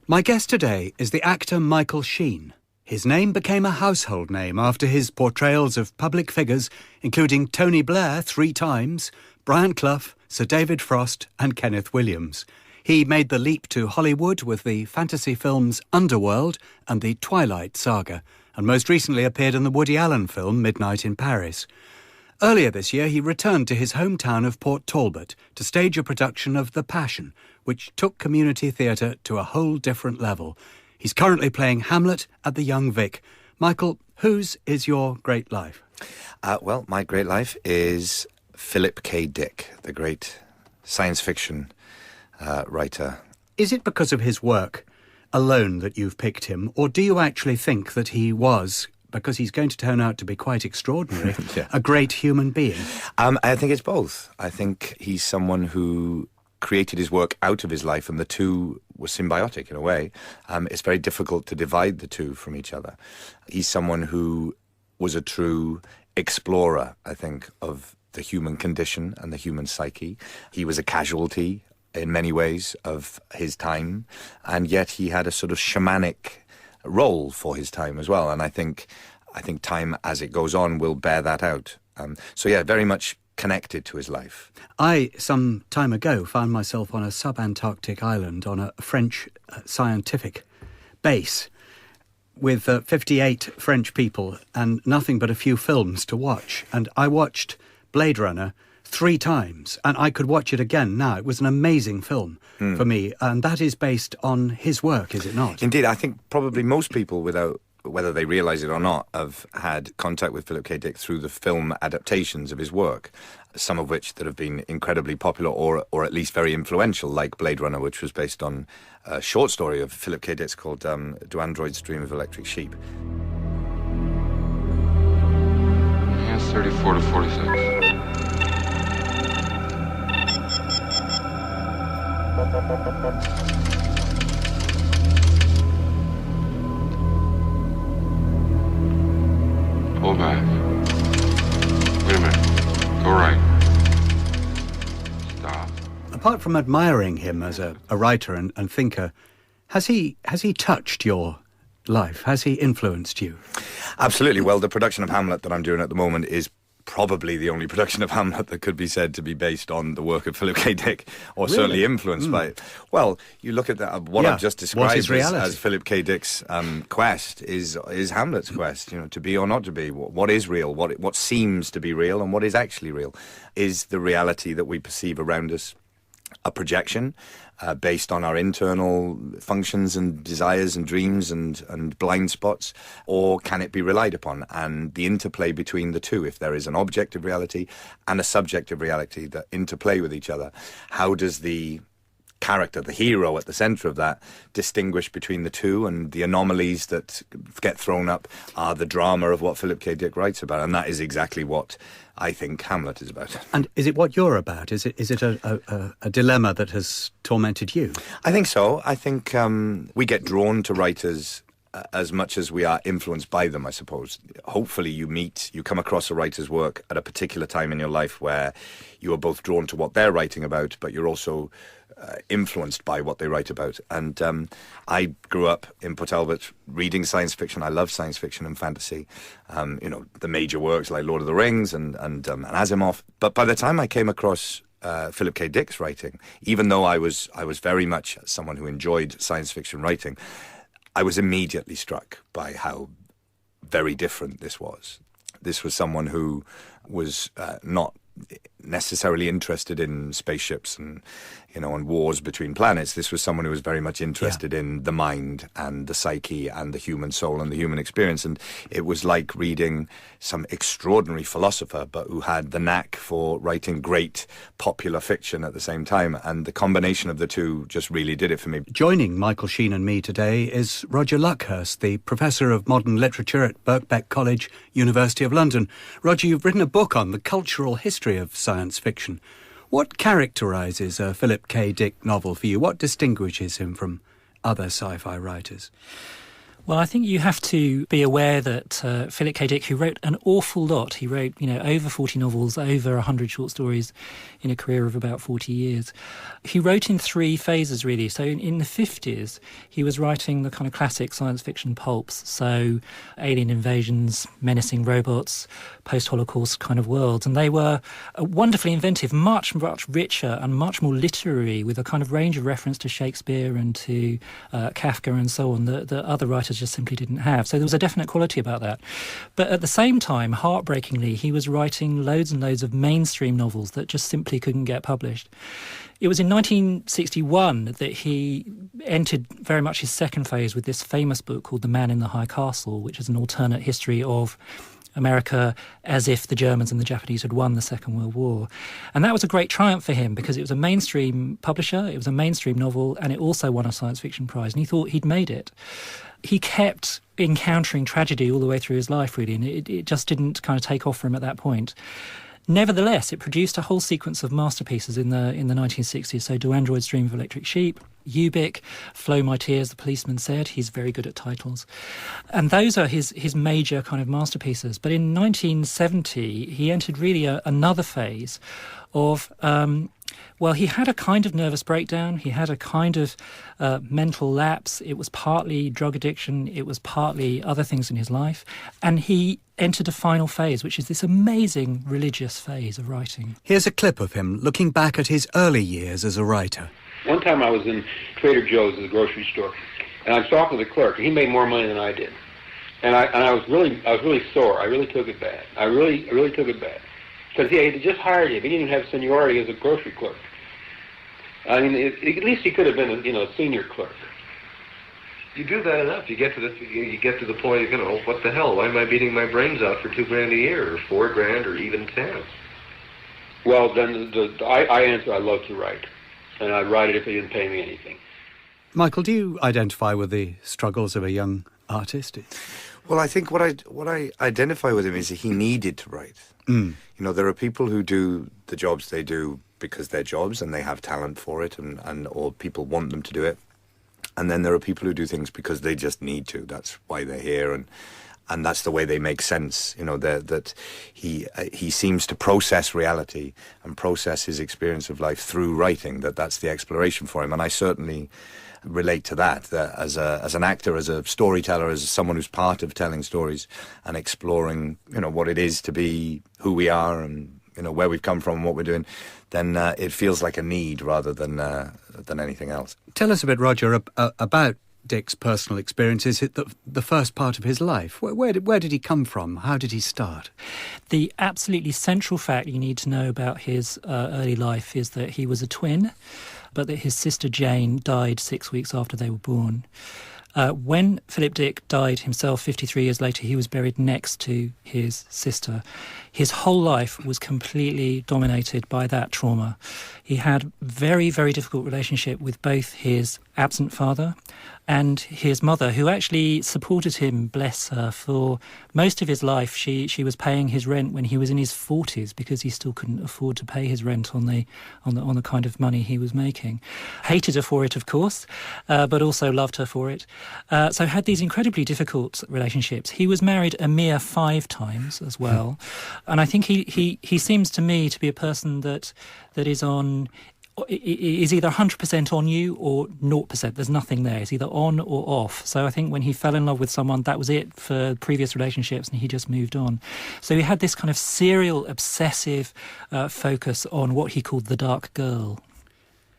My guest today is the actor Michael Sheen. His name became a household name after his portrayals of public figures, including Tony Blair 3 times, Brian Clough, Sir David Frost and Kenneth Williams. He made the leap to Hollywood with the fantasy films Underworld and the Twilight Saga, and most recently appeared in the Woody Allen film Midnight in Paris. Earlier this year, he returned to his hometown of Port Talbot to stage a production of The Passion, which took community theatre to a whole different level. He's currently playing Hamlet at the Young Vic. Michael, whose is your great life? Well, my great life is Philip.K. Dick, the great science fiction writer. Is it because of his work alone that you've picked him, or do you actually think that he was, because he's going to turn out to be quite extraordinary, Yeah. a great human being? I think it's both. I think he's someone who created his work out of his life, and the two were symbiotic in a way. It's very difficult to divide the two from each other. He's someone who was a true explorer, I think, of the human condition and the human psyche. He was a casualty in many ways of his time, and yet he had a sort of shamanic role for his time as well. And I think time as it goes on will bear that out. So yeah, very much connected to his life. I, some time ago, found myself on a sub-Antarctic island on a French scientific base with 58 French people and nothing but a few films to watch. And I watched Blade Runner 3 times, and I could watch it again now. It was an amazing film for me, and that is based on his work, is it not? Indeed, I think probably most people, without whether they realise it or not, have had contact with Philip.K. Dick through the film adaptations of his work, some of which that have been incredibly popular or at least very influential, like Blade Runner, which was based on a short story of Philip.K. Dick's called Do Androids Dream of Electric Sheep? Yeah, 34 to 46. Hold back. Wait a minute. Go right. Stop. Apart from admiring him as a writer and thinker, has he touched your life? Has he influenced you? Absolutely. Well, the production of Hamlet that I'm doing at the moment is probably the only production of Hamlet that could be said to be based on the work of Philip.K. Dick, or certainly influenced by it. Well, you look at that, what I've just described as Philip.K. Dick's quest is Hamlet's quest, to be or not to be. What is real, what seems to be real, and what is actually real. Is the reality that we perceive around us a projection based on our internal functions and desires and dreams and blind spots, or can it be relied upon? And the interplay between the two, if there is an objective reality and a subjective reality that interplay with each other, how does the character, the hero at the centre of that, distinguish between the two? And the anomalies that get thrown up are the drama of what Philip.K. Dick writes about, and that is exactly what I think Hamlet is about. And is it what you're about? Is it a dilemma that has tormented you? I think so. I think we get drawn to writers as much as we are influenced by them, I suppose. Hopefully you come across a writer's work at a particular time in your life where you are both drawn to what they're writing about, but you're also influenced by what they write about. And I grew up in Port Talbot reading science fiction. I love science fiction and fantasy. The major works like Lord of the Rings and Asimov. But by the time I came across Philip.K. Dick's writing, even though I was very much someone who enjoyed science fiction writing, I was immediately struck by how very different this was. This was someone who was not necessarily interested in spaceships and wars between planets. This was someone who was very much interested in the mind and the psyche and the human soul and the human experience. And it was like reading some extraordinary philosopher, but who had the knack for writing great popular fiction at the same time. And the combination of the two just really did it for me. Joining Michael Sheen and me today is Roger Luckhurst, the Professor of Modern Literature at Birkbeck College, University of London. Roger, you've written a book on the cultural history of science fiction. What characterises a Philip.K. Dick novel for you? What distinguishes him from other sci-fi writers? Well, I think you have to be aware that Philip.K. Dick, who wrote an awful lot, he wrote, over 40 novels, over 100 short stories in a career of about 40 years. He wrote in three phases, really. So in the 50s, he was writing the kind of classic science fiction pulps, so alien invasions, menacing robots, post-Holocaust kind of worlds. And they were wonderfully inventive, much, much richer and much more literary, with a kind of range of reference to Shakespeare and to Kafka and so on that other writers just simply didn't have. So there was a definite quality about that. But at the same time, heartbreakingly, he was writing loads and loads of mainstream novels that just simply couldn't get published. It was in 1961 that he entered very much his second phase with this famous book called The Man in the High Castle, which is an alternate history of America as if the Germans and the Japanese had won the Second World War. And that was a great triumph for him because it was a mainstream publisher, it was a mainstream novel, and it also won a science fiction prize, and he thought he'd made it. He kept encountering tragedy all the way through his life, really, and it just didn't kind of take off for him at that point. Nevertheless, it produced a whole sequence of masterpieces in the 1960s. So Do Androids Dream of Electric Sheep, Ubik, Flow My Tears, The Policeman Said. He's very good at titles. And those are his major kind of masterpieces. But in 1970, he entered really another phase of... he had a kind of nervous breakdown. He had a kind of mental lapse. It was partly drug addiction. It was partly other things in his life. And he entered a final phase, which is this amazing religious phase of writing. Here's a clip of him looking back at his early years as a writer. One time I was in Trader Joe's at the grocery store, and I was talking to the clerk. He made more money than I did. And I was really sore. I really took it bad. I really took it bad. Because he had just hired him. He didn't even have seniority as a grocery clerk. I mean, at least he could have been a senior clerk. You do that enough. You get to the point of, what the hell? Why am I beating my brains out for $2,000 a year, or $4,000, or even 10? Well, then I answer, I love to write. And I'd write it if they didn't pay me anything. Michael, do you identify with the struggles of a young artist? Well, I think what I identify with him is he needed to write. There are people who do the jobs they do because they're jobs and they have talent for it, and or people want them to do it. And then there are people who do things because they just need to. That's why they're here, and that's the way they make sense. That he seems to process reality and process his experience of life through writing. That's the exploration for him, and I certainly relate to that as an actor, as a storyteller, as someone who's part of telling stories and exploring, what it is to be who we are and where we've come from and what we're doing. Then it feels like a need rather than anything else. Tell us a bit, Roger, about Dick's personal experiences, the first part of his life. Where did he come from? How did he start? The absolutely central fact you need to know about his early life is that he was a twin, but that his sister Jane died 6 weeks after they were born. When Philip Dick died himself 53 years later, he was buried next to his sister. His whole life was completely dominated by that trauma. He had very, very difficult relationship with both his absent father and his mother, who actually supported him, bless her, for most of his life. She was paying his rent when he was in his 40s because he still couldn't afford to pay his rent on the kind of money he was making. Hated her for it, of course, but also loved her for it. So had these incredibly difficult relationships. He was married a mere 5 times as well. And I think he seems to me to be a person that is either 100% on you or 0%. There's nothing there. It's either on or off. So I think when he fell in love with someone, that was it for previous relationships, and he just moved on. So he had this kind of serial, obsessive focus on what he called the dark girl.